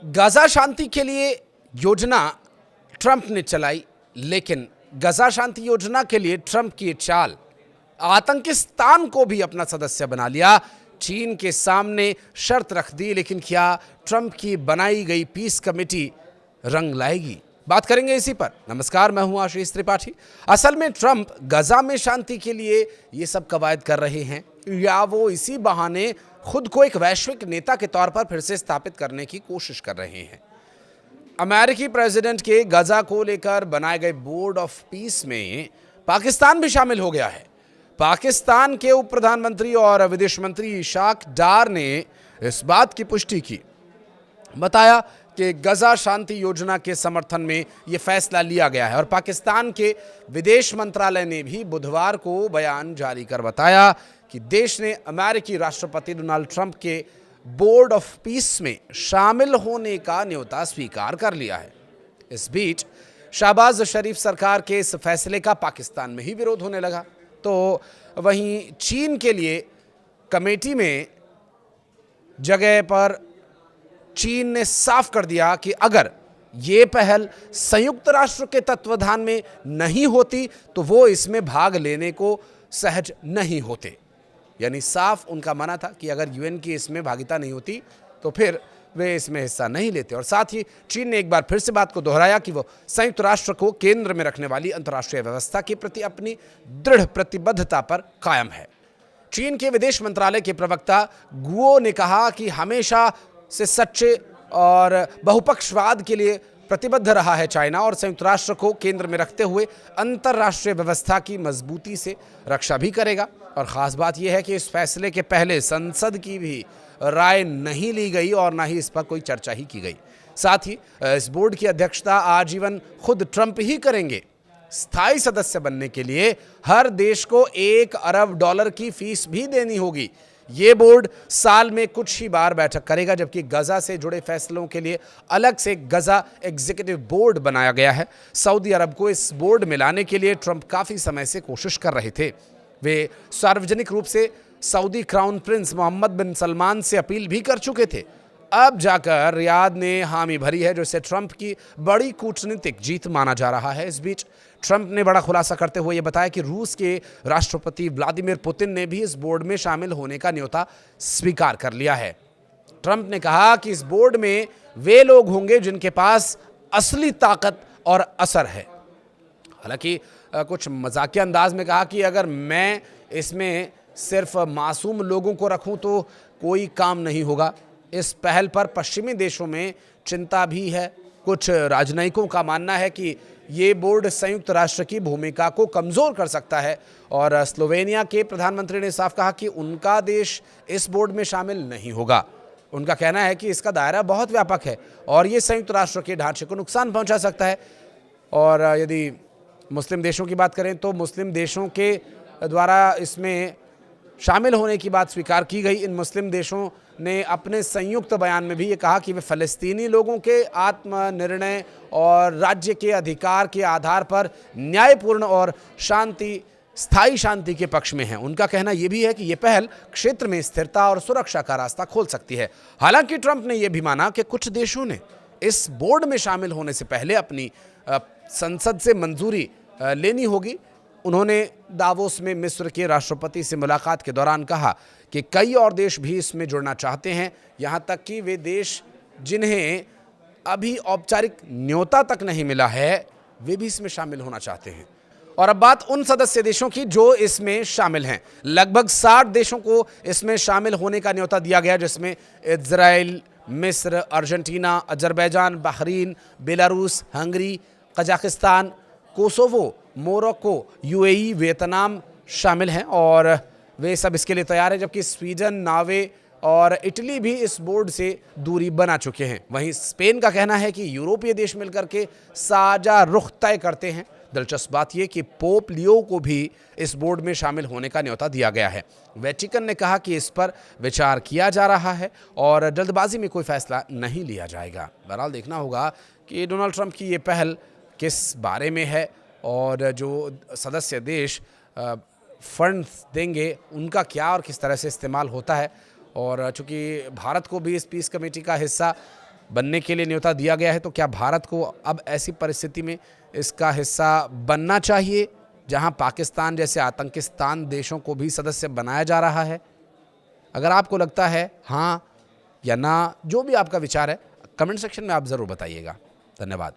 Gaza शांति के लिए योजना ट्रंप ने चलाई, लेकिन गाजा शांति योजना के लिए ट्रंप की चाल आतंकिस्तान को भी अपना सदस्य बना लिया। चीन के सामने शर्त रख दी, लेकिन क्या ट्रंप की बनाई गई पीस कमेटी रंग लाएगी? बात करेंगे इसी पर। नमस्कार, मैं हूं आशीष त्रिपाठी। असल में ट्रंप गाजा में शांति के लिए ये सब कवायद कर रहे हैं, या वो इसी बहाने खुद को एक वैश्विक नेता के तौर पर फिर से स्थापित करने की कोशिश कर रहे हैं? अमेरिकी प्रेसिडेंट के गाजा को लेकर बनाए गए बोर्ड ऑफ पीस में पाकिस्तान भी शामिल हो गया है। पाकिस्तान के उप प्रधानमंत्री और विदेश मंत्री इशाक डार ने इस बात की पुष्टि की, बताया कि गाजा शांति योजना के समर्थन में यह फैसला लिया गया है। और पाकिस्तान के विदेश मंत्रालय ने भी बुधवार को बयान जारी कर बताया कि देश ने अमेरिकी राष्ट्रपति डोनाल्ड ट्रंप के बोर्ड ऑफ पीस में शामिल होने का न्योता स्वीकार कर लिया है। इस बीच शहबाज शरीफ सरकार के इस फैसले का पाकिस्तान में ही विरोध होने लगा, तो वहीं चीन के लिए कमेटी में जगह पर चीन ने साफ कर दिया कि अगर ये पहल संयुक्त राष्ट्र के तत्वाधान में नहीं होती तो वो इसमें भाग लेने को सहज नहीं होते। यानी साफ उनका मानना था कि अगर यूएन की इसमें भागीदारी नहीं होती तो फिर वे इसमें हिस्सा नहीं लेते। और साथ ही चीन ने एक बार फिर से बात को दोहराया कि वो संयुक्त राष्ट्र को केंद्र में रखने वाली अंतर्राष्ट्रीय व्यवस्था के प्रति अपनी दृढ़ प्रतिबद्धता पर कायम है। चीन के विदेश मंत्रालय के प्रवक्ता गुओ ने कहा कि हमेशा से सच्चे और बहुपक्षवाद के लिए प्रतिबद्ध रहा है चाइना, और संयुक्त राष्ट्र को केंद्र में रखते हुए अंतर्राष्ट्रीय व्यवस्था की मजबूती से रक्षा भी करेगा। और ख़ास बात यह है कि इस फैसले के पहले संसद की भी राय नहीं ली गई और ना ही इस पर कोई चर्चा ही की गई। साथ ही इस बोर्ड की अध्यक्षता आजीवन खुद ट्रंप ही करेंगे। स्थायी सदस्य बनने के लिए हर देश को $1 अरब की फीस भी देनी होगी। ये बोर्ड साल में कुछ ही बार बैठक करेगा, जबकि गाजा से जुड़े फैसलों के लिए अलग से गाजा एग्जीक्यूटिव बोर्ड बनाया गया है। सऊदी अरब को इस बोर्ड में लाने के लिए ट्रंप काफ़ी समय से कोशिश कर रहे थे। वे सार्वजनिक रूप से सऊदी क्राउन प्रिंस मोहम्मद बिन सलमान से अपील भी कर चुके थे। अब जाकर रियाद ने हामी भरी है, जो इसे ट्रंप की बड़ी कूटनीतिक जीत माना जा रहा है। इस बीच ट्रंप ने बड़ा खुलासा करते हुए यह बताया कि रूस के राष्ट्रपति व्लादिमीर पुतिन ने भी इस बोर्ड में शामिल होने का न्योता स्वीकार कर लिया है। ट्रंप ने कहा कि इस बोर्ड में वे लोग होंगे जिनके पास असली ताकत और असर है। हालांकि कुछ मजाकिया अंदाज में कहा कि अगर मैं इसमें सिर्फ मासूम लोगों को रखूं तो कोई काम नहीं होगा। इस पहल पर पश्चिमी देशों में चिंता भी है। कुछ राजनयिकों का मानना है कि ये बोर्ड संयुक्त राष्ट्र की भूमिका को कमज़ोर कर सकता है। और स्लोवेनिया के प्रधानमंत्री ने साफ कहा कि उनका देश इस बोर्ड में शामिल नहीं होगा। उनका कहना है कि इसका दायरा बहुत व्यापक है और ये संयुक्त राष्ट्र के ढांचे को नुकसान पहुंचा सकता है। और यदि मुस्लिम देशों की बात करें तो मुस्लिम देशों के द्वारा इसमें शामिल होने की बात स्वीकार की गई। इन मुस्लिम देशों ने अपने संयुक्त बयान में भी ये कहा कि वे फ़लस्तीनी लोगों के आत्मनिर्णय और राज्य के अधिकार के आधार पर न्यायपूर्ण और स्थायी शांति के पक्ष में हैं। उनका कहना यह भी है कि ये पहल क्षेत्र में स्थिरता और सुरक्षा का रास्ता खोल सकती है। हालांकि ट्रंप ने यह भी माना कि कुछ देशों ने इस बोर्ड में शामिल होने से पहले अपनी संसद से मंजूरी लेनी होगी। उन्होंने दावोस में मिस्र के राष्ट्रपति से मुलाकात के दौरान कहा कि कई और देश भी इसमें जुड़ना चाहते हैं, यहाँ तक कि वे देश जिन्हें अभी औपचारिक न्योता तक नहीं मिला है वे भी इसमें शामिल होना चाहते हैं। और अब बात उन सदस्य देशों की जो इसमें शामिल हैं। लगभग 60 देशों को इसमें शामिल होने का न्योता दिया गया, जिसमें इजराइल, मिस्र, Argentina, Azerbaijan, Bahrain, Belarus, Hungary, Kazakhstan, Kosovo, Morocco, UAE, Vietnam शामिल हैं और वे सब इसके लिए तैयार हैं। जबकि स्वीडन, नॉर्वे और इटली भी इस बोर्ड से दूरी बना चुके हैं। वहीं स्पेन का कहना है कि यूरोपीय देश मिलकर के साझा रुख तय करते हैं। दिलचस्प बात यह कि पोप लियो को भी इस बोर्ड में शामिल होने का न्योता दिया गया है। वेटिकन ने कहा कि इस पर विचार किया जा रहा है और जल्दबाजी में कोई फैसला नहीं लिया जाएगा। बहरहाल देखना होगा कि डोनाल्ड ट्रंप की ये पहल किस बारे में है और जो सदस्य देश फंड्स देंगे उनका क्या और किस तरह से इस्तेमाल होता है। और चूँकि भारत को भी इस पीस कमेटी का हिस्सा बनने के लिए न्योता दिया गया है, तो क्या भारत को अब ऐसी परिस्थिति में इसका हिस्सा बनना चाहिए जहां पाकिस्तान जैसे आतंकिस्तान देशों को भी सदस्य बनाया जा रहा है? अगर आपको लगता है हाँ या ना, जो भी आपका विचार है, कमेंट सेक्शन में आप ज़रूर बताइएगा। धन्यवाद।